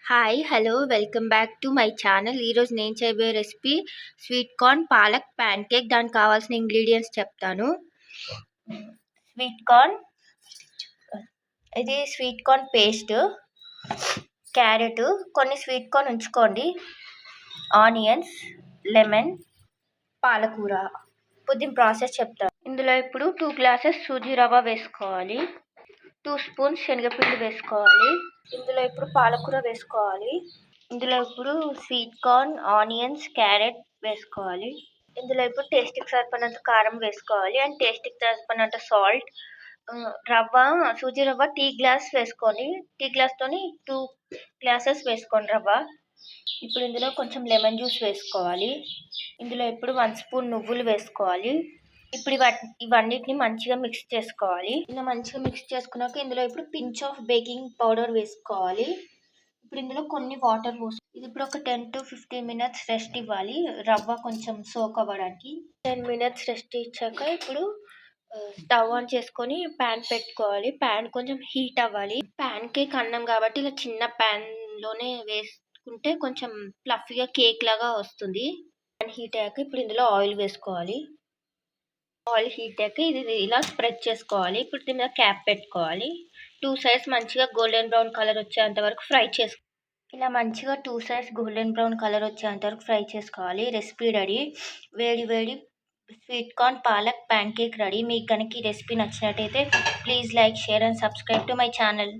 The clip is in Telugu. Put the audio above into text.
Hi hello welcome back to my channel. ఈరోజు నేను చేయబోయే recipe sweet corn palak pan cake. దానికి కావాల్సిన ఇంగ్రీడియంట్స్ చెప్తాను. స్వీట్ కార్న్, ఇది స్వీట్ కార్న్ పేస్ట్, క్యారెట్, కొన్ని స్వీట్ కార్న్ ఉంచుకోండి, ఆనియన్స్, లెమన్, పాలకూర. ఇప్పుడు దీని ప్రాసెస్ చెప్తాను. ఇందులో ఇప్పుడు 2 గ్లాసెస్ సూజీ రవ్వ వేసుకోవాలి, 2 స్పూన్స్ శనగపిండి వేసుకోవాలి. ఇందులో ఇప్పుడు పాలకూర వేసుకోవాలి. ఇందులో ఇప్పుడు స్వీట్ కార్న్, ఆనియన్స్, క్యారెట్ వేసుకోవాలి. ఇందులో ఇప్పుడు టేస్ట్కి సరిపడినంత కారం వేసుకోవాలి అండ్ టేస్ట్కి సరిపడినంత సాల్ట్. సూజీ రవ్వ టీ గ్లాస్ వేసుకోండి, టీ గ్లాస్తోని 2 గ్లాసెస్ వేసుకోండి రవ్వ. ఇప్పుడు ఇందులో కొంచెం లెమన్ జ్యూస్ వేసుకోవాలి. ఇందులో ఇప్పుడు 1 స్పూన్ నువ్వులు వేసుకోవాలి. ఇప్పుడు ఇవన్నిటిని మంచిగా మిక్స్ చేసుకోవాలి. ఇలా మంచిగా మిక్స్ చేసుకున్నాక ఇందులో ఇప్పుడు పించ్ ఆఫ్ బేకింగ్ పౌడర్ వేసుకోవాలి. ఇప్పుడు ఇందులో కొన్ని వాటర్ ఇది ఇప్పుడు ఒక 10 to 15 మినిట్స్ రెస్ట్ ఇవ్వాలి, రవ్వ కొంచెం సోక్ అవ్వడానికి. 10 మినిట్స్ రెస్ట్ ఇచ్చాక ఇప్పుడు స్టవ్ ఆన్ చేసుకొని ప్యాన్ పెట్టుకోవాలి. ప్యాన్ కొంచెం హీట్ అవ్వాలి. ప్యాన్ కేక్ అన్నం కాబట్టి ఇలా చిన్న ప్యాన్లోనే వేసుకుంటే కొంచెం ఫ్లఫీగా కేక్ లాగా వస్తుంది. ప్యాన్ హీట్ అయ్యాక ఇప్పుడు ఇందులో ఆయిల్ వేసుకోవాలి. ఆయిల్ హీట్ అయ్యాక ఇది ఇలా స్ప్రెడ్ చేసుకోవాలి. ఇప్పుడు దీని మీద క్యాప్ పెట్టుకోవాలి. 2 సైడ్స్ మంచిగా గోల్డెన్ బ్రౌన్ కలర్ వచ్చేంత వరకు ఫ్రై చేసుకోవాలి. ఇలా మంచిగా 2 సైడ్స్ గోల్డెన్ బ్రౌన్ కలర్ వచ్చేంత వరకు ఫ్రై చేసుకోవాలి. Recipe ready. వేడి వేడి sweet corn palak pan cake ready. మీకు కనుక ఈ రెసిపీ నచ్చినట్టయితే please like, share and subscribe to my channel.